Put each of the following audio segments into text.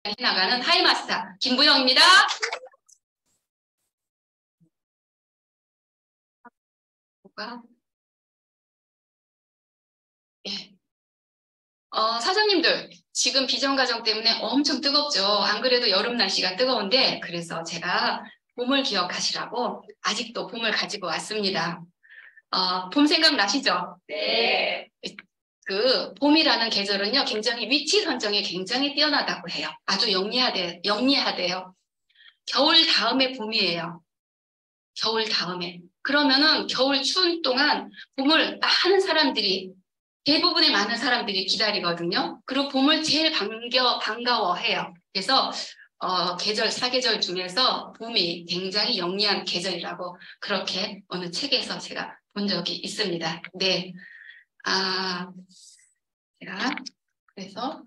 해나가는 하이마스터 김부영입니다. 예. 사장님들 지금 비정가정 때문에 엄청 뜨겁죠. 안 그래도 여름 날씨가 뜨거운데 그래서 제가 봄을 기억하시라고 아직도 봄을 가지고 왔습니다. 봄 생각나시죠? 네. 그 봄이라는 계절은요 굉장히 위치 선정이 굉장히 뛰어나다고 해요. 아주 영리하대요. 겨울 다음에 봄이에요. 겨울 다음에. 그러면은 겨울 추운 동안 봄을 대부분의 많은 사람들이 기다리거든요. 그리고 봄을 제일 반가워해요. 그래서 사계절 중에서 봄이 굉장히 영리한 계절이라고 그렇게 어느 책에서 제가 본 적이 있습니다. 네. 제가 그래서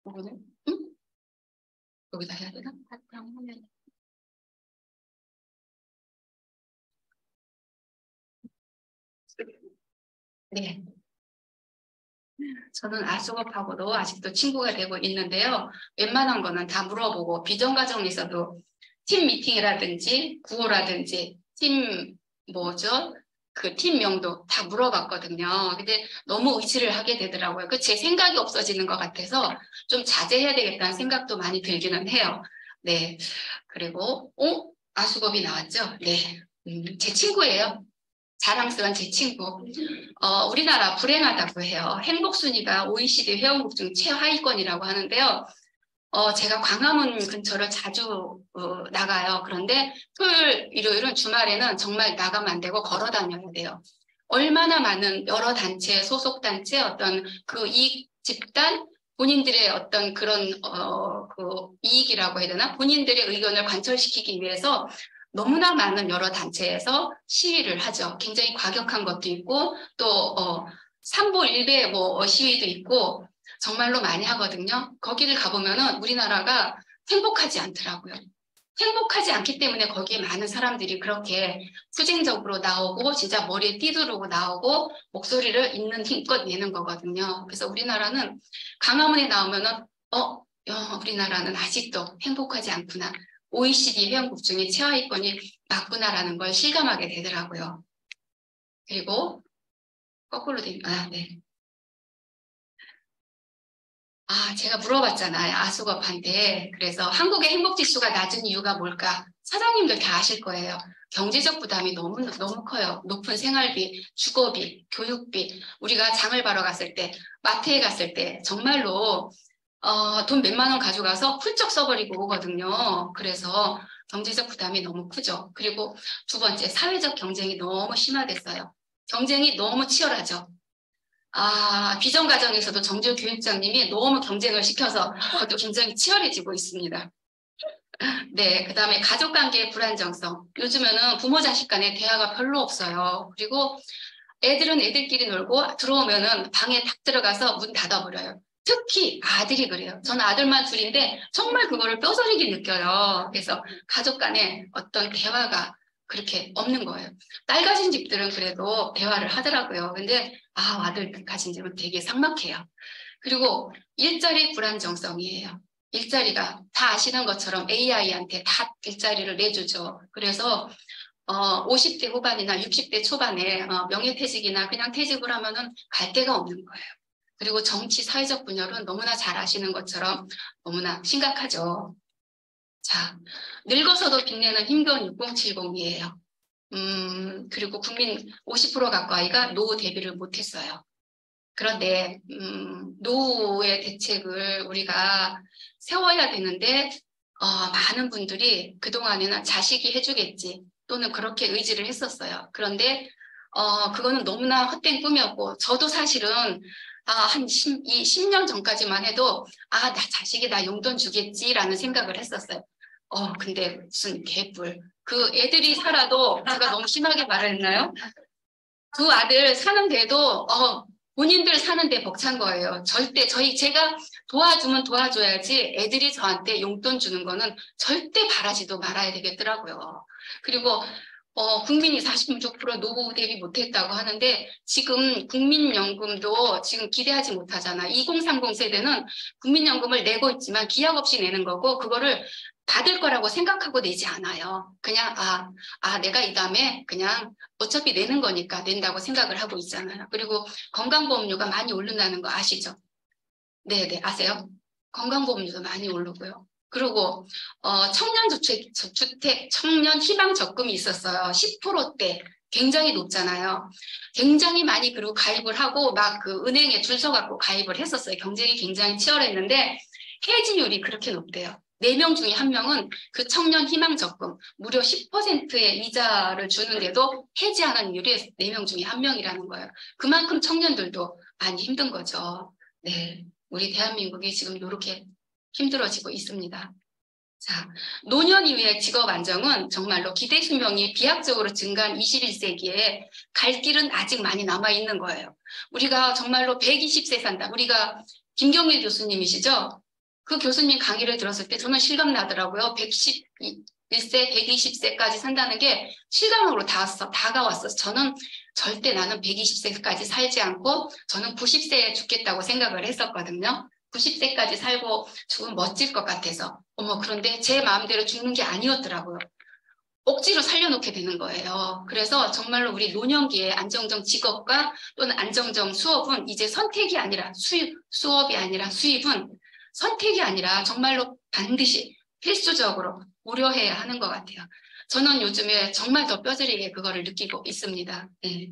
이거는 여기다 해야 되나? 네. 저는 아수업하고도 아직도 친구가 되고 있는데요. 웬만한 거는 다 물어보고 비정가정에서도 팀 미팅이라든지 구호라든지 팀 그 팀명도 다 물어봤거든요. 근데 너무 의지를 하게 되더라고요. 제 생각이 없어지는 것 같아서 좀 자제해야 되겠다는 생각도 많이 들기는 해요. 네. 그리고 아수업이 나왔죠? 네. 제 친구예요. 자랑스러운 제 친구. 우리나라 불행하다고 해요. 행복순위가 OECD 회원국 중 최하위권이라고 하는데요. 제가 광화문 근처를 자주 나가요. 그런데 토요일, 일요일은 주말에는 정말 나가면 안 되고 걸어 다녀야 돼요. 얼마나 많은 여러 단체, 소속단체, 어떤 그 이익 집단, 본인들의 어떤 그런 그 이익이라고 해야 되나? 본인들의 의견을 관철시키기 위해서 너무나 많은 여러 단체에서 시위를 하죠. 굉장히 과격한 것도 있고 또 삼보 일배 시위도 있고 정말로 많이 하거든요. 거기를 가보면은 우리나라가 행복하지 않더라고요. 행복하지 않기 때문에 거기에 많은 사람들이 그렇게 투쟁적으로 나오고 진짜 머리에 띠두르고 나오고 목소리를 있는 힘껏 내는 거거든요. 그래서 우리나라는 광화문에 나오면은 우리나라는 아직도 행복하지 않구나. OECD 회원국 중에 최하위권이 맞구나라는 걸 실감하게 되더라고요. 그리고 거꾸로 네. 제가 물어봤잖아요. 아수업한테. 그래서 한국의 행복지수가 낮은 이유가 뭘까? 사장님들 다 아실 거예요. 경제적 부담이 너무 커요. 높은 생활비, 주거비, 교육비. 우리가 장을 봐러 갔을 때, 마트에 갔을 때 정말로 돈 몇만 원 가져가서 훌쩍 써버리고 오거든요. 그래서 경제적 부담이 너무 크죠. 그리고 두 번째, 사회적 경쟁이 너무 심화됐어요. 경쟁이 너무 치열하죠. 비정가정에서도 정지우 교육장님이 너무 경쟁을 시켜서 그것도 굉장히 치열해지고 있습니다. 네, 그 다음에 가족관계의 불안정성. 요즘에는 부모 자식 간의 대화가 별로 없어요. 그리고 애들은 애들끼리 놀고 들어오면은 방에 탁 들어가서 문 닫아버려요. 특히 아들이 그래요. 저는 아들만 둘인데 정말 그거를 뼈저리게 느껴요. 그래서 가족 간에 어떤 대화가 그렇게 없는 거예요. 딸 가진 집들은 그래도 대화를 하더라고요. 근데 아들 가진 집은 되게 삭막해요. 그리고 일자리 불안정성이에요. 일자리가 다 아시는 것처럼 AI한테 다 일자리를 내주죠. 그래서 50대 후반이나 60대 초반에 명예퇴직이나 그냥 퇴직을 하면은 갈 데가 없는 거예요. 그리고 정치, 사회적 분열은 너무나 잘 아시는 것처럼 너무나 심각하죠. 자, 늙어서도 빛내는 힘겨운 6070이에요. 그리고 국민 50% 가까이가 노후 대비를 못했어요. 그런데 노후의 대책을 우리가 세워야 되는데 많은 분들이 그동안에는 자식이 해주겠지 또는 그렇게 의지를 했었어요. 그런데 그거는 너무나 헛된 꿈이었고 저도 사실은 한 10년 전까지만 해도 나 자식이 나 용돈 주겠지라는 생각을 했었어요. 근데 무슨 개뿔. 그 애들이 살아도 제가 너무 심하게 말했나요? 두 아들 사는데도 본인들 사는데 벅찬 거예요. 절대 제가 도와주면 도와줘야지 애들이 저한테 용돈 주는 거는 절대 바라지도 말아야 되겠더라고요. 그리고 국민이 46% 노후 대비 못했다고 하는데 지금 국민연금도 지금 기대하지 못하잖아. 2030 세대는 국민연금을 내고 있지만 기약 없이 내는 거고 그거를 받을 거라고 생각하고 내지 않아요. 그냥 내가 이 다음에 그냥 어차피 내는 거니까 낸다고 생각을 하고 있잖아요. 그리고 건강보험료가 많이 오른다는 거 아시죠? 네네, 아세요? 건강보험료도 많이 오르고요. 그리고 청년주택, 청년희망 적금이 있었어요. 10%대 굉장히 높잖아요. 굉장히 많이 그리고 가입을 하고 막 그 은행에 줄 서갖고 가입을 했었어요. 경쟁이 굉장히 치열했는데 해지율이 그렇게 높대요. 4명 중에 1명은 그 청년희망 적금 무려 10%의 이자를 주는데도 해지하는 이율이 4명 중에 1명이라는 거예요. 그만큼 청년들도 많이 힘든 거죠. 네. 우리 대한민국이 지금 이렇게 힘들어지고 있습니다. 자, 노년 이후의 직업 안정은 정말로 기대 수명이 비약적으로 증가한 21세기에 갈 길은 아직 많이 남아 있는 거예요. 우리가 정말로 120세 산다. 우리가 김경일 교수님이시죠? 그 교수님 강의를 들었을 때 저는 실감 나더라고요. 111세, 120세까지 산다는 게 실감으로 다가왔어서 저는 절대 나는 120세까지 살지 않고 저는 90세에 죽겠다고 생각을 했었거든요. 90세까지 살고 죽으면 멋질 것 같아서. 그런데 제 마음대로 죽는 게 아니었더라고요. 억지로 살려놓게 되는 거예요. 그래서 정말로 우리 노년기에 안정적 직업과 또는 안정적 수업은 이제 선택이 아니라 수업이 아니라 수입은 선택이 아니라 정말로 반드시 필수적으로 고려해야 하는 것 같아요. 저는 요즘에 정말 더 뼈저리게 그거를 느끼고 있습니다. 네.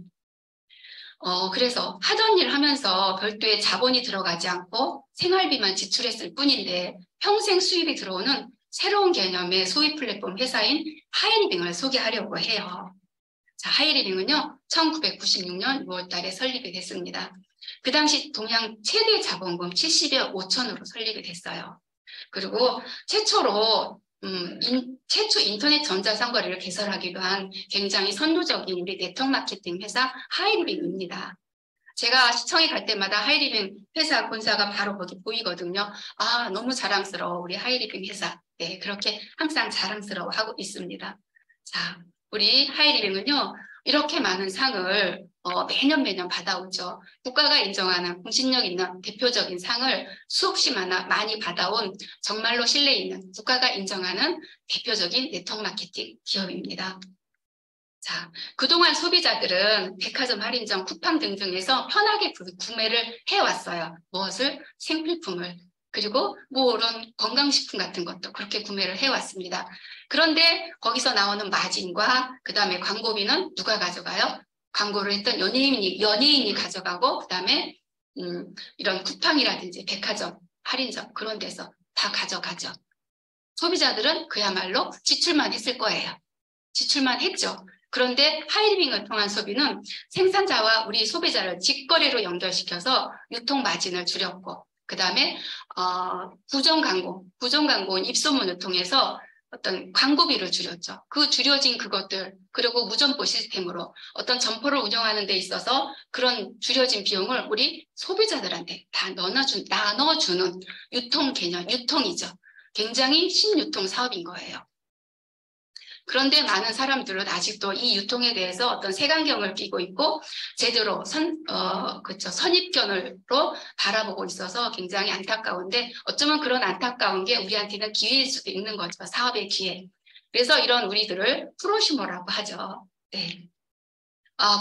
그래서 하던 일 하면서 별도의 자본이 들어가지 않고 생활비만 지출했을 뿐인데 평생 수입이 들어오는 새로운 개념의 소비 플랫폼 회사인 하이리빙을 소개하려고 해요. 자, 하이리빙은요, 1996년 6월 달에 설립이 됐습니다. 그 당시 동양 최대 자본금 70여 5천으로 설립이 됐어요. 그리고 최초로 최초 인터넷 전자상거래를 개설하기도 한 굉장히 선도적인 우리 네트워크 마케팅 회사 하이리빙입니다. 제가 시청에 갈 때마다 하이리빙 회사 본사가 바로 거기 보이거든요. 너무 자랑스러워 우리 하이리빙 회사. 네, 그렇게 항상 자랑스러워하고 있습니다. 자, 우리 하이리빙은요. 이렇게 많은 상을 매년 받아오죠. 국가가 인정하는 공신력 있는 대표적인 상을 수없이 많이 받아온 정말로 신뢰 있는 국가가 인정하는 대표적인 네트워크 마케팅 기업입니다. 자, 그동안 소비자들은 백화점 할인점, 쿠팡 등등에서 편하게 구매를 해왔어요. 무엇을? 생필품을. 그리고 이런 건강식품 같은 것도 그렇게 구매를 해왔습니다. 그런데 거기서 나오는 마진과 그 다음에 광고비는 누가 가져가요? 광고를 했던 연예인이 가져가고 그 다음에 이런 쿠팡이라든지 백화점, 할인점 그런 데서 다 가져가죠. 소비자들은 그야말로 지출만 했을 거예요. 지출만 했죠. 그런데 하이리빙을 통한 소비는 생산자와 우리 소비자를 직거래로 연결시켜서 유통 마진을 줄였고 그 다음에 부정광고는 입소문을 통해서 어떤 광고비를 줄였죠. 그 줄여진 그것들 그리고 무점포 시스템으로 어떤 점포를 운영하는 데 있어서 그런 줄여진 비용을 우리 소비자들한테 다 나눠주는 유통 개념, 유통이죠. 굉장히 신유통 사업인 거예요. 그런데 많은 사람들은 아직도 이 유통에 대해서 어떤 색안경을 끼고 있고 제대로 선입견으로 바라보고 있어서 굉장히 안타까운데 어쩌면 그런 안타까운 게 우리한테는 기회일 수도 있는 거죠. 사업의 기회. 그래서 이런 우리들을 프로슈머라고 하죠. 네.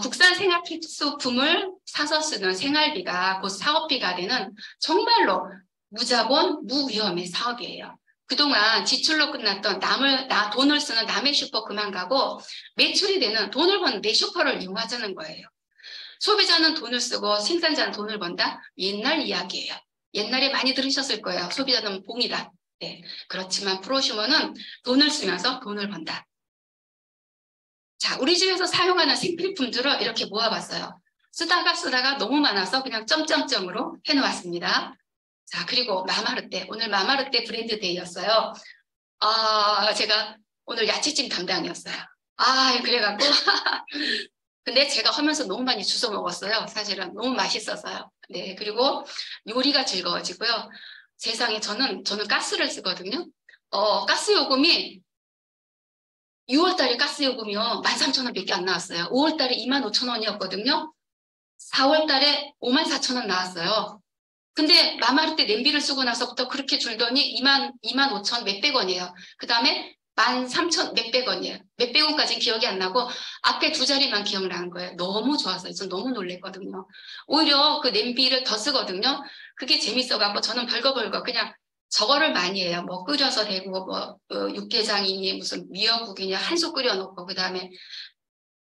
국산 생활 필수품을 사서 쓰는 생활비가 곧 사업비가 되는 정말로 무자본, 무위험의 사업이에요. 그동안 지출로 끝났던 돈을 쓰는 남의 슈퍼 그만 가고 매출이 되는 돈을 버는 내 슈퍼를 이용하자는 거예요. 소비자는 돈을 쓰고 생산자는 돈을 번다? 옛날 이야기예요. 옛날에 많이 들으셨을 거예요. 소비자는 봉이다. 네, 그렇지만 프로슈머는 돈을 쓰면서 돈을 번다. 자, 우리 집에서 사용하는 생필품들을 이렇게 모아봤어요. 쓰다가 너무 많아서 그냥 점점점으로 해놓았습니다. 자, 그리고 마마르떼. 오늘 마마르떼 브랜드 데이였어요. 제가 오늘 야채찜 담당이었어요. 그래갖고. 근데 제가 하면서 너무 많이 주워 먹었어요. 사실은 너무 맛있어서요. 네, 그리고 요리가 즐거워지고요. 세상에 저는 가스를 쓰거든요. 가스 요금이 6월 달에 가스 요금이요. 13,000원밖에 안 나왔어요. 5월 달에 25,000원이었거든요. 4월 달에 54,000원 나왔어요. 근데 마마르트 냄비를 쓰고 나서부터 그렇게 줄더니 25,000 몇백 원이에요. 그 다음에 13,000 몇백 원이에요. 몇백 원까지는 기억이 안 나고 앞에 두 자리만 기억나는 거예요. 너무 좋았어요. 전 너무 놀랬거든요. 오히려 그 냄비를 더 쓰거든요. 그게 재밌어갖고 저는 벌거벌거 그냥 저거를 많이 해요. 뭐 끓여서 대고 뭐 육개장이니 무슨 미역국이니 한솥 끓여놓고 그 다음에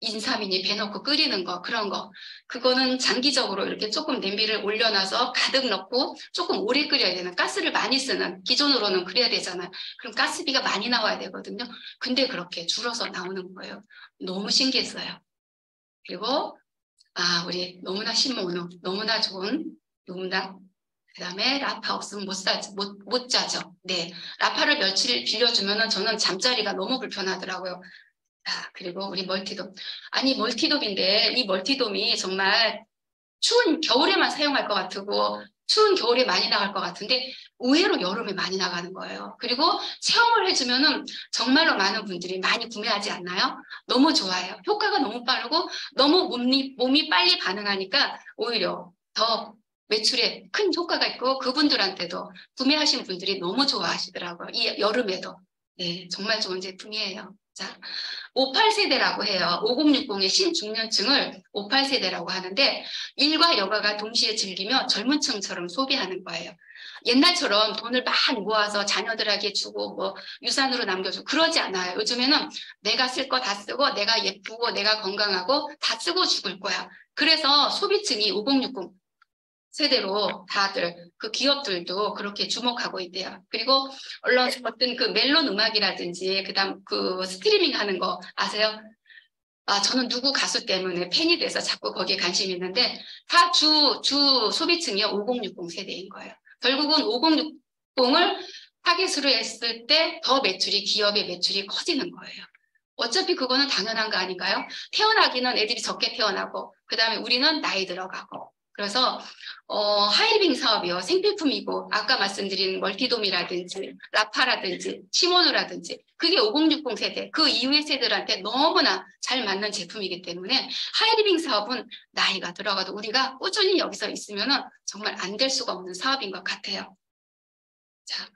인삼이니 배 넣고 끓이는 거 그런 거 그거는 장기적으로 이렇게 조금 냄비를 올려놔서 가득 넣고 조금 오래 끓여야 되는 가스를 많이 쓰는 기존으로는 그래야 되잖아요. 그럼 가스비가 많이 나와야 되거든요. 근데 그렇게 줄어서 나오는 거예요. 너무 신기했어요. 그리고 우리 너무나 신모노 너무나 좋은 너무나 그다음에 라파 없으면 못 자죠. 네, 라파를 며칠 빌려주면은 저는 잠자리가 너무 불편하더라고요. 그리고 우리 멀티돔. 아니, 멀티돔인데 이 멀티돔이 정말 추운 겨울에만 사용할 것 같고 추운 겨울에 많이 나갈 것 같은데 의외로 여름에 많이 나가는 거예요. 그리고 체험을 해주면은 정말로 많은 분들이 많이 구매하지 않나요? 너무 좋아요. 효과가 너무 빠르고 너무 몸이 빨리 반응하니까 오히려 더 매출에 큰 효과가 있고 그분들한테도 구매하신 분들이 너무 좋아하시더라고요. 이 여름에도. 네, 정말 좋은 제품이에요. 자, 58세대라고 해요. 5060의 신중년층을 58세대라고 하는데 일과 여가가 동시에 즐기며 젊은 층처럼 소비하는 거예요. 옛날처럼 돈을 많이 모아서 자녀들에게 주고 뭐 유산으로 남겨주고 그러지 않아요. 요즘에는 내가 쓸 거 다 쓰고 내가 예쁘고 내가 건강하고 다 쓰고 죽을 거야. 그래서 소비층이 5060 세대로 다들 그 기업들도 그렇게 주목하고 있대요. 그리고 물론 어떤 그 멜론 음악이라든지 그다음 그 스트리밍 하는 거 아세요? 저는 누구 가수 때문에 팬이 돼서 자꾸 거기에 관심이 있는데 다 주 소비층이 5060 세대인 거예요. 결국은 5060을 타깃으로 했을 때 더 기업의 매출이 커지는 거예요. 어차피 그거는 당연한 거 아닌가요? 태어나기는 애들이 적게 태어나고 그다음에 우리는 나이 들어가고 그래서 하이리빙 사업이요. 생필품이고 아까 말씀드린 멀티돔이라든지 라파라든지 시모노라든지 그게 5060 세대 그 이후의 세대들한테 너무나 잘 맞는 제품이기 때문에 하이리빙 사업은 나이가 들어가도 우리가 꾸준히 여기서 있으면은 정말 안 될 수가 없는 사업인 것 같아요. 자,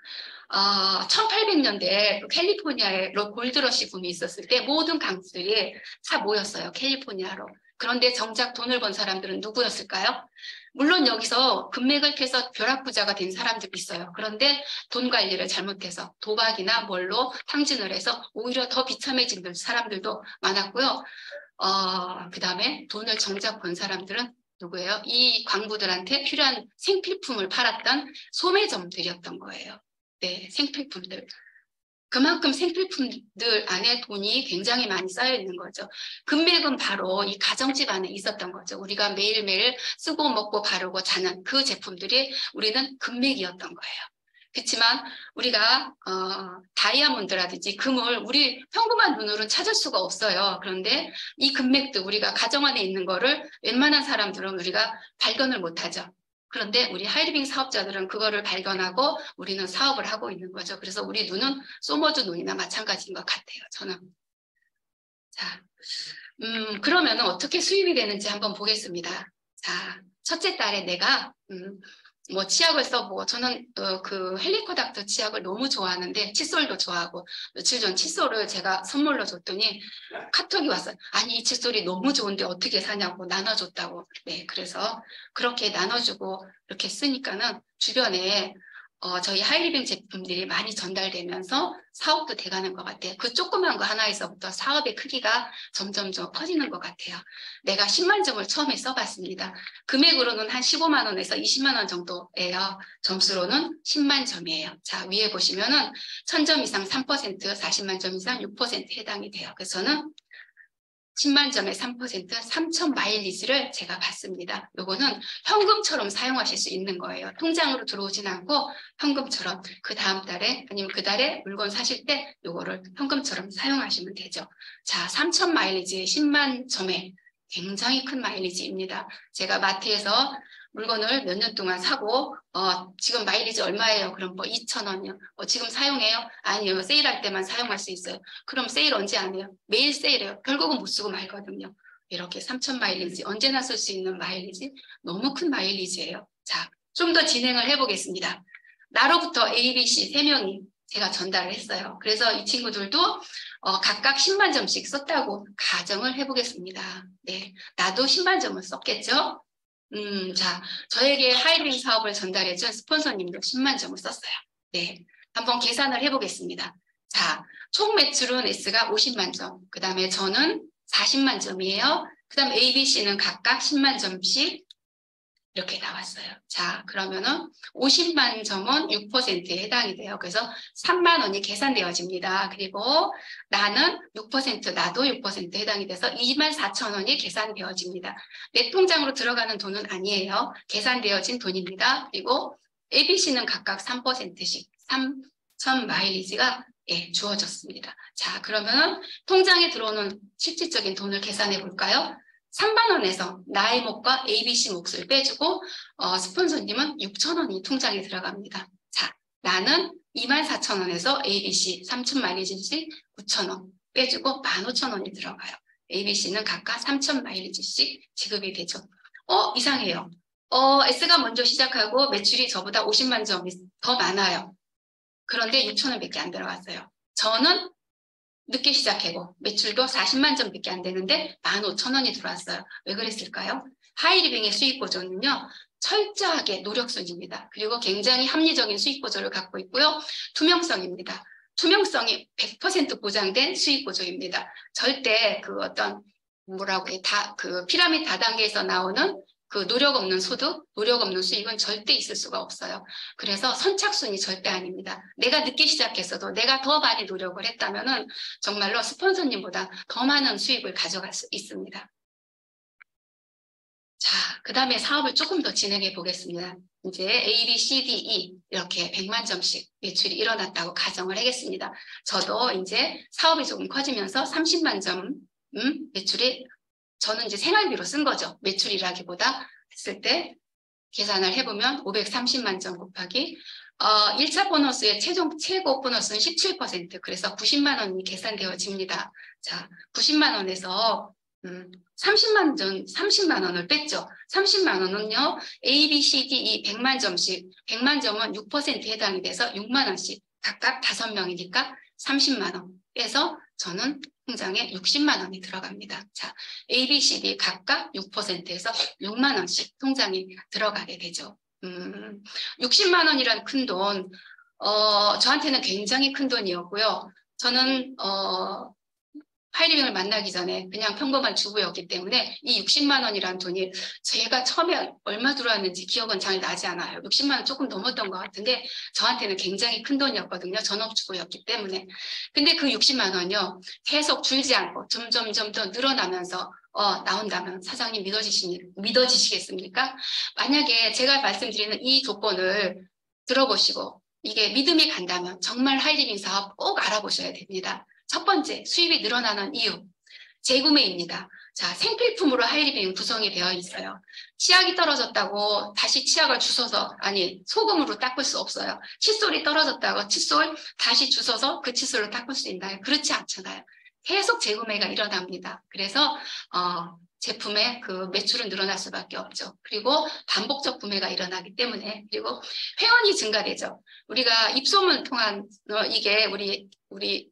1800년대에 그 캘리포니아에 골드러시 붐이 있었을 때 모든 강수들이 다 모였어요. 캘리포니아로. 그런데 정작 돈을 번 사람들은 누구였을까요? 물론 여기서 금맥을 캐서 벼락부자가 된 사람들이 있어요. 그런데 돈 관리를 잘못해서 도박이나 뭘로 탕진을 해서 오히려 더 비참해진 사람들도 많았고요. 그다음에 돈을 정작 번 사람들은 누구예요? 이 광부들한테 필요한 생필품을 팔았던 소매점들이었던 거예요. 네, 생필품들. 그만큼 생필품들 안에 돈이 굉장히 많이 쌓여 있는 거죠. 금맥은 바로 이 가정집 안에 있었던 거죠. 우리가 매일매일 쓰고 먹고 바르고 자는 그 제품들이 우리는 금맥이었던 거예요. 그렇지만 우리가 다이아몬드라든지 금을 우리 평범한 눈으로는 찾을 수가 없어요. 그런데 이 금맥도 우리가 가정 안에 있는 거를 웬만한 사람들은 우리가 발견을 못하죠. 그런데 우리 하이리빙 사업자들은 그거를 발견하고 우리는 사업을 하고 있는 거죠. 그래서 우리 눈은 소머즈 눈이나 마찬가지인 것 같아요. 저는. 자, 그러면 어떻게 수입이 되는지 한번 보겠습니다. 자, 첫째 달에 내가 뭐 치약을 써보고 저는 그 헬리코닥터 치약을 너무 좋아하는데 칫솔도 좋아하고 며칠 전 칫솔을 제가 선물로 줬더니 카톡이 왔어요. 아니 이 칫솔이 너무 좋은데 어떻게 사냐고 나눠줬다고. 네, 그래서 그렇게 나눠주고 이렇게 쓰니까는 주변에 저희 하이리빙 제품들이 많이 전달되면서 사업도 돼가는 것 같아요. 그 조그만 거 하나에서부터 사업의 크기가 점점 커지는 것 같아요. 내가 10만 점을 처음에 써봤습니다. 금액으로는 한 15만 원에서 20만 원 정도예요. 점수로는 10만 점이에요. 자, 위에 보시면은 1000점 이상 3%, 40만 점 이상 6% 해당이 돼요. 그래서 저는 10만 점에 3% 3,000 마일리지를 제가 받습니다. 요거는 현금처럼 사용하실 수 있는 거예요. 통장으로 들어오진 않고 현금처럼 그 다음 달에 아니면 그 달에 물건 사실 때 요거를 현금처럼 사용하시면 되죠. 자, 3,000 마일리지에 10만 점에 굉장히 큰 마일리지입니다. 제가 마트에서 물건을 몇 년 동안 사고 지금 마일리지 얼마예요? 그럼 뭐 2,000원이요. 지금 사용해요? 아니요. 세일할 때만 사용할 수 있어요. 그럼 세일 언제 안 해요? 매일 세일해요. 결국은 못 쓰고 말거든요. 이렇게 3,000 마일리지, 언제나 쓸 수 있는 마일리지, 너무 큰 마일리지예요. 자, 좀 더 진행을 해보겠습니다. 나로부터 A, B, C 3명이 제가 전달을 했어요. 그래서 이 친구들도 각각 10만 점씩 썼다고 가정을 해보겠습니다. 네, 나도 10만 점을 썼겠죠? 자, 저에게 하이링 사업을 전달해준 스폰서님도 10만 점을 썼어요. 네, 한번 계산을 해보겠습니다. 자, 총 매출은 S가 50만 점, 그 다음에 저는 40만 점이에요. 그 다음 A, B, C는 각각 10만 점씩 이렇게 나왔어요. 자, 그러면은 50만 점은 6%에 해당이 돼요. 그래서 3만 원이 계산되어집니다. 그리고 나는 6%, 나도 6%에 해당이 돼서 24,000원이 계산되어집니다. 내 통장으로 들어가는 돈은 아니에요. 계산되어진 돈입니다. 그리고 ABC는 각각 3%씩 3,000 마일리지가 주어졌습니다. 자, 그러면 통장에 들어오는 실질적인 돈을 계산해 볼까요? 3만 원에서 나의 몫과 ABC 몫을 빼주고 스폰서님은 6,000원이 통장에 들어갑니다. 자, 나는 24,000원에서 ABC 3,000 마일리지씩 9,000원 빼주고 15,000원이 들어가요. ABC는 각각 3,000 마일리지씩 지급이 되죠. 이상해요. S가 먼저 시작하고 매출이 저보다 50만 점이 더 많아요. 그런데 6,000원밖에 안 들어갔어요. 저는 늦게 시작하고 매출도 40만 점밖에 안 되는데 15,000원이 들어왔어요. 왜 그랬을까요? 하이리빙의 수익 보조는요. 철저하게 노력순입니다. 그리고 굉장히 합리적인 수익 보조를 갖고 있고요. 투명성입니다. 투명성이 100% 보장된 수익 보조입니다. 절대 그 어떤 그 피라미드 다단계에서 나오는 그 노력 없는 소득, 노력 없는 수익은 절대 있을 수가 없어요. 그래서 선착순이 절대 아닙니다. 내가 늦게 시작했어도 내가 더 많이 노력을 했다면은 정말로 스폰서님보다 더 많은 수익을 가져갈 수 있습니다. 자, 그 다음에 사업을 조금 더 진행해 보겠습니다. 이제 A, B, C, D, E 이렇게 100만 점씩 매출이 일어났다고 가정을 하겠습니다. 저도 이제 사업이 조금 커지면서 30만 점 매출이 저는 이제 생활비로 쓴 거죠. 매출이라기보다 했을 때 계산을 해보면 530만 점 곱하기 1차 보너스의 최고 보너스는 17%, 그래서 90만 원이 계산되어집니다. 자, 90만 원에서 30만 원을 뺐죠. 30만 원은요, A, B, C, D, E 100만 점씩, 100만 점은 6%에 해당이 돼서 6만 원씩, 각각 5명이니까 30만 원 빼서 저는 통장에 60만 원이 들어갑니다. 자, A, B, C, D 각각 6%에서 6만 원씩 통장에 들어가게 되죠. 60만 원이란 큰 돈, 저한테는 굉장히 큰 돈이었고요. 저는 하이리빙을 만나기 전에 그냥 평범한 주부였기 때문에 이 60만 원이란 돈이 제가 처음에 얼마 들어왔는지 기억은 잘 나지 않아요. 60만 원 조금 넘었던 것 같은데 저한테는 굉장히 큰 돈이었거든요. 전업주부였기 때문에. 근데 그 60만 원이요. 계속 줄지 않고 점점 더 늘어나면서 나온다면 사장님 믿어지시겠습니까? 만약에 제가 말씀드리는 이 조건을 들어보시고 이게 믿음이 간다면 정말 하이리빙 사업 꼭 알아보셔야 됩니다. 첫 번째, 수입이 늘어나는 이유, 재구매입니다. 자, 생필품으로 하이리빙 구성이 되어 있어요. 치약이 떨어졌다고 다시 치약을 주워서, 아니, 소금으로 닦을 수 없어요. 칫솔이 떨어졌다고 칫솔 다시 주워서 그 칫솔로 닦을 수 있나요? 그렇지 않잖아요. 계속 재구매가 일어납니다. 그래서 제품의 그 매출은 늘어날 수밖에 없죠. 그리고 반복적 구매가 일어나기 때문에, 그리고 회원이 증가되죠. 우리가 입소문 통한 이게 우리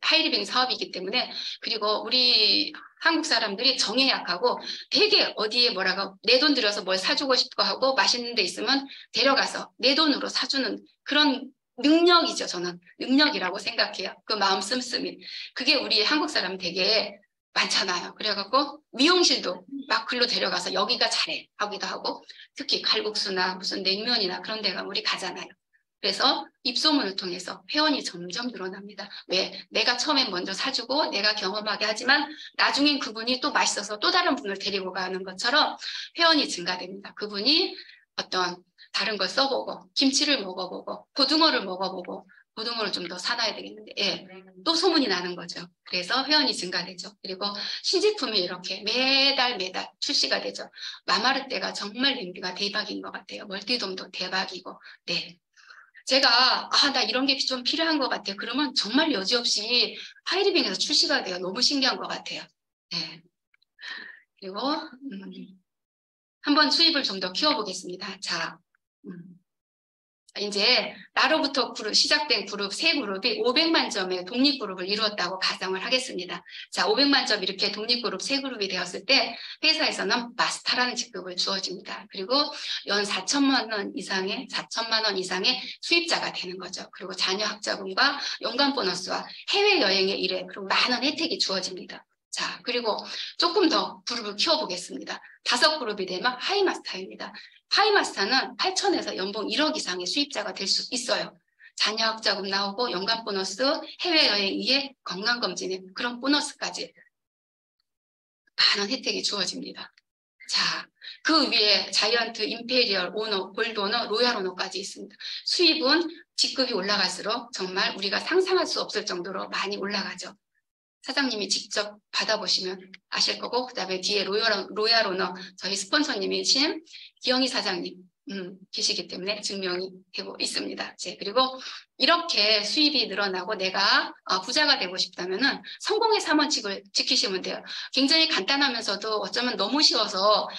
하이리빙 사업이기 때문에, 그리고 우리 한국 사람들이 정에 약하고 되게 어디에 뭐라고 내 돈 들여서 뭘 사주고 싶고 하고 맛있는 데 있으면 데려가서 내 돈으로 사주는 그런 능력이죠. 저는 능력이라고 생각해요. 그 마음 씀씀이. 그게 우리 한국 사람 되게 많잖아요. 그래갖고 미용실도 막 글로 데려가서 여기가 잘해 하기도 하고, 특히 칼국수나 무슨 냉면이나 그런 데가 우리 가잖아요. 그래서 입소문을 통해서 회원이 점점 늘어납니다. 왜? 내가 처음엔 먼저 사주고 내가 경험하게 하지만 나중엔 그분이 또 맛있어서 또 다른 분을 데리고 가는 것처럼 회원이 증가됩니다. 그분이 어떤 다른 걸 써보고 김치를 먹어보고 고등어를 먹어보고 고등어를 좀 더 사놔야 되겠는데, 예, 또 소문이 나는 거죠. 그래서 회원이 증가되죠. 그리고 신제품이 이렇게 매달 출시가 되죠. 마마르떼가 정말 냄비가 대박인 것 같아요. 멀티돔도 대박이고, 네. 제가 나 이런 게 좀 필요한 것 같아요. 그러면 정말 여지없이 하이리빙에서 출시가 돼요. 너무 신기한 것 같아요. 네. 그리고 한번 수입을 좀 더 키워보겠습니다. 자, 이제 나로부터 시작된 그룹 세 그룹이 500만 점의 독립그룹을 이루었다고 가정을 하겠습니다. 자, 500만 점 이렇게 독립그룹 세 그룹이 되었을 때 회사에서는 마스터라는 직급을 주어집니다. 그리고 연 4천만 원 이상의 수입자가 되는 거죠. 그리고 자녀 학자금과 연간 보너스와 해외여행의 일회 그리고 많은 혜택이 주어집니다. 자, 그리고 조금 더 그룹을 키워보겠습니다. 5그룹이 되면 하이마스터입니다. 하이마스터는 8천에서 연봉 1억 이상의 수입자가 될 수 있어요. 자녀 학자금 나오고 연간 보너스, 해외여행 위에 건강검진에 그런 보너스까지 많은 혜택이 주어집니다. 자, 그 위에 자이언트, 임페리얼, 오너, 골드 오너, 로얄 오너까지 있습니다. 수입은 직급이 올라갈수록 정말 우리가 상상할 수 없을 정도로 많이 올라가죠. 사장님이 직접 받아보시면 아실 거고, 그 다음에 뒤에 로얄 오너, 저희 스폰서님이신 기영희 사장님 계시기 때문에 증명이 되고 있습니다. 그리고 이렇게 수입이 늘어나고 내가 부자가 되고 싶다면은 성공의 3원칙을 지키시면 돼요. 굉장히 간단하면서도 어쩌면 너무 쉬워서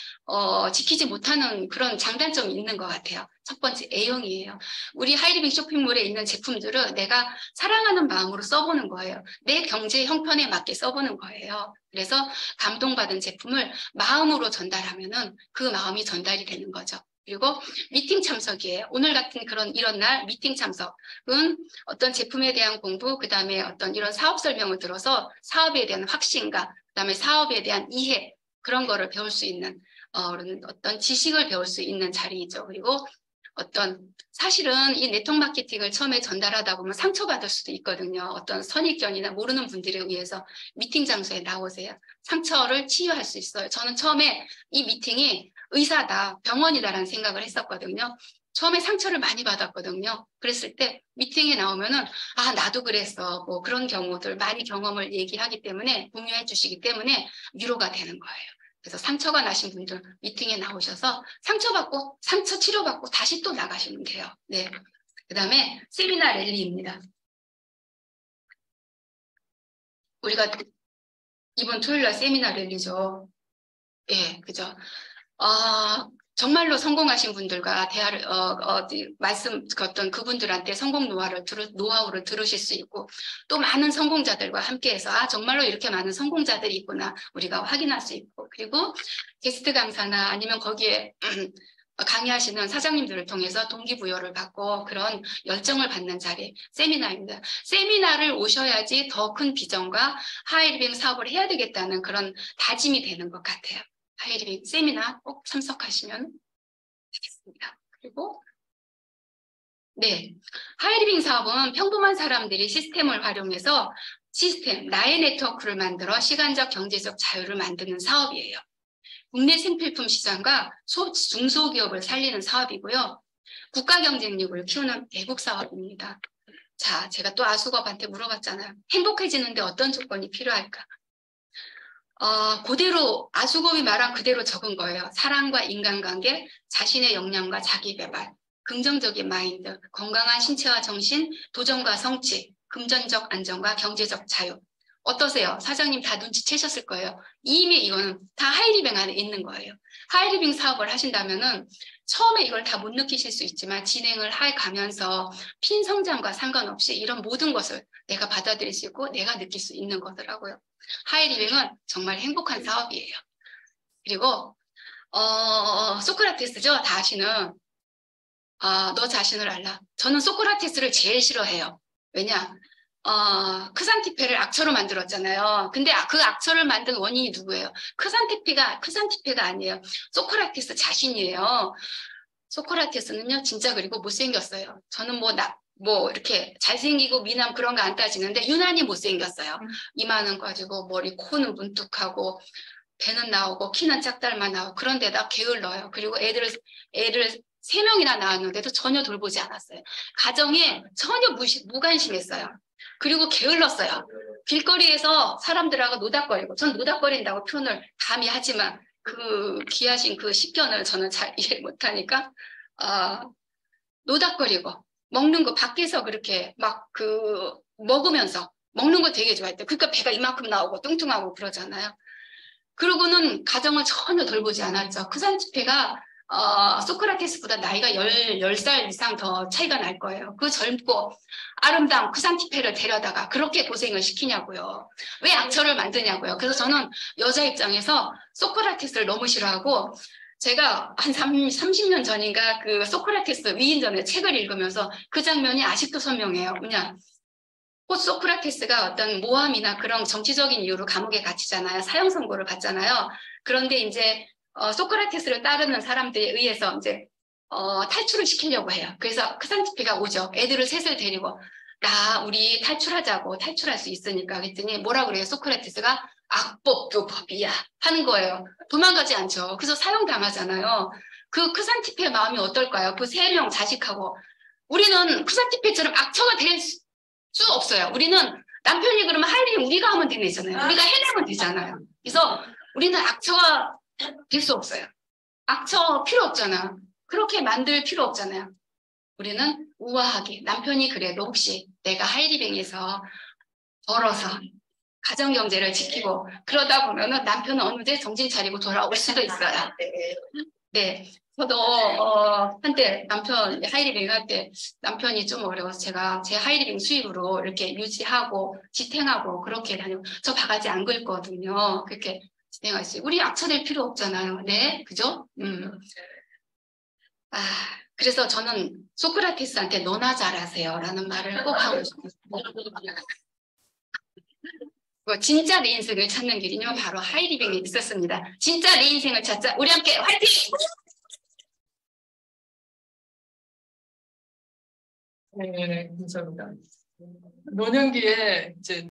지키지 못하는 그런 장단점이 있는 것 같아요. 첫 번째, A형이에요. 우리 하이리빙 쇼핑몰에 있는 제품들을 내가 사랑하는 마음으로 써보는 거예요. 내 경제 형편에 맞게 써보는 거예요. 그래서 감동받은 제품을 마음으로 전달하면은 그 마음이 전달이 되는 거죠. 그리고 미팅 참석이에요. 오늘 같은 이런 날 미팅 참석은 어떤 제품에 대한 공부, 그 다음에 어떤 이런 사업 설명을 들어서 사업에 대한 확신과 그 다음에 사업에 대한 이해, 그런 거를 배울 수 있는 어떤 지식을 배울 수 있는 자리이죠. 그리고 사실은 이 네트워크 마케팅을 처음에 전달하다 보면 상처받을 수도 있거든요. 어떤 선입견이나 모르는 분들에 의해서 미팅 장소에 나오세요. 상처를 치유할 수 있어요. 저는 처음에 이 미팅이 의사다, 병원이다라는 생각을 했었거든요. 처음에 상처를 많이 받았거든요. 그랬을 때 미팅에 나오면은 나도 그랬어. 뭐 그런 경우들 많이 경험을 얘기하기 때문에 공유해 주시기 때문에 위로가 되는 거예요. 그래서 상처가 나신 분들 미팅에 나오셔서 상처 치료받고 다시 또 나가시면 돼요. 네. 그 다음에 세미나 랠리입니다. 우리가 이번 토요일날 세미나 랠리죠. 예, 그죠. 정말로 성공하신 분들과 대화를 어떤 그분들한테 성공 노하우를 들으실 수 있고 또 많은 성공자들과 함께해서 정말로 이렇게 많은 성공자들이 있구나 우리가 확인할 수 있고 그리고 게스트 강사나 아니면 거기에 강의하시는 사장님들을 통해서 동기부여를 받고 그런 열정을 받는 자리 세미나입니다. 세미나를 오셔야지 더 큰 비전과 하이리빙 사업을 해야 되겠다는 그런 다짐이 되는 것 같아요. 하이리빙 세미나 꼭 참석하시면 되겠습니다. 그리고 네, 하이리빙 사업은 평범한 사람들이 시스템을 활용해서 나의 네트워크를 만들어 시간적 경제적 자유를 만드는 사업이에요. 국내 생필품 시장과 중소기업을 살리는 사업이고요. 국가 경쟁력을 키우는 애국 사업입니다. 자, 제가 또 아수업한테 물어봤잖아요. 행복해지는데 어떤 조건이 필요할까? 그대로 아수겁이 말한 그대로 적은 거예요. 사랑과 인간관계, 자신의 역량과 자기 개발, 긍정적인 마인드, 건강한 신체와 정신, 도전과 성취, 금전적 안정과 경제적 자유. 어떠세요? 사장님 다 눈치채셨을 거예요. 이미 이거는 다 하이리빙 안에 있는 거예요. 하이리빙 사업을 하신다면은 처음에 이걸 다 못 느끼실 수 있지만 진행을 가면서 핀 성장과 상관없이 이런 모든 것을 내가 받아들일 수 있고 내가 느낄 수 있는 거더라고요. 하이리빙은 정말 행복한 사업이에요. 그리고 소크라테스죠. 다 아시는 너 자신을 알라. 저는 소크라테스를 제일 싫어해요. 왜냐? 크산티페를 악처로 만들었잖아요. 근데 그 악처를 만든 원인이 누구예요? 크산티페가 아니에요. 소크라테스 자신이에요. 소크라테스는요, 진짜 그리고 못생겼어요. 저는 이렇게 잘생기고 미남 그런 거 안 따지는데 유난히 못생겼어요. 이마는 가지고 머리, 코는 문득하고 배는 나오고 키는 짝달만 나오고 그런데다 게을러요. 그리고 애를 3명이나 낳았는데도 전혀 돌보지 않았어요. 가정에 전혀 무관심했어요. 그리고 게을렀어요. 길거리에서 사람들하고 노닥거리고, 전 노닥거린다고 표현을 감히 하지만 그 귀하신 그 식견을 저는 잘 이해 못하니까 노닥거리고 먹는 거 밖에서 그렇게 막 먹으면서 먹는 거 되게 좋아했대요. 그러니까 배가 이만큼 나오고 뚱뚱하고 그러잖아요. 그러고는 가정을 전혀 돌보지 않았죠. 크산티페가 소크라테스보다 나이가 10살 이상 더 차이가 날 거예요. 그 젊고 아름다운 크산티페를 데려다가 그렇게 고생을 시키냐고요. 왜 악처를 만드냐고요. 그래서 저는 여자 입장에서 소크라테스를 너무 싫어하고, 제가 한 30년 전인가 그 소크라테스 위인전의 책을 읽으면서 그 장면이 아직도 선명해요. 그냥 소크라테스가 어떤 모함이나 그런 정치적인 이유로 감옥에 갇히잖아요. 사형 선고를 받잖아요. 그런데 이제 소크라테스를 따르는 사람들에 의해서 이제 탈출을 시키려고 해요. 그래서 크산티페가 오죠. 애들을 셋을 데리고 우리 탈출하자고, 탈출할 수 있으니까. 그랬더니 뭐라 그래요? 소크라테스가 악법도 법이야 하는 거예요. 도망가지 않죠. 그래서 사형당하잖아요. 그 크산티페의 마음이 어떨까요? 그 3명 자식하고. 우리는 크산티페처럼 악처가 될 수 없어요. 우리는 남편이 그러면 할 일이 우리가 하면 되잖아요. 우리가 해내면 되잖아요. 그래서 우리는 악처가 될 수 없어요. 악처 필요 없잖아. 그렇게 만들 필요 없잖아요. 우리는 우아하게, 남편이 그래도 혹시 내가 하이리뱅에서 벌어서 가정경제를 지키고 그러다 보면은 남편은 어느 때 정신 차리고 돌아올 수도 있어요. 네. 저도 한때 남편 하이리뱅 할 때 남편이 좀 어려워서 제가 제 하이리뱅 수입으로 이렇게 유지하고 지탱하고 그렇게 다니고, 저 바가지 안 긁거든요. 그렇게 진행할 수 있어요. 우리 악처될 필요 없잖아요. 네, 그죠? 그래서 저는 소크라테스한테 너나 잘하세요 라는 말을 꼭 하고 싶어요. 진짜 내 인생을 찾는 길이요, 바로 하이리뱅에 있었습니다. 진짜 내 인생을 찾자. 우리 함께 화이팅! 네, 감사합니다. 노년기에 이제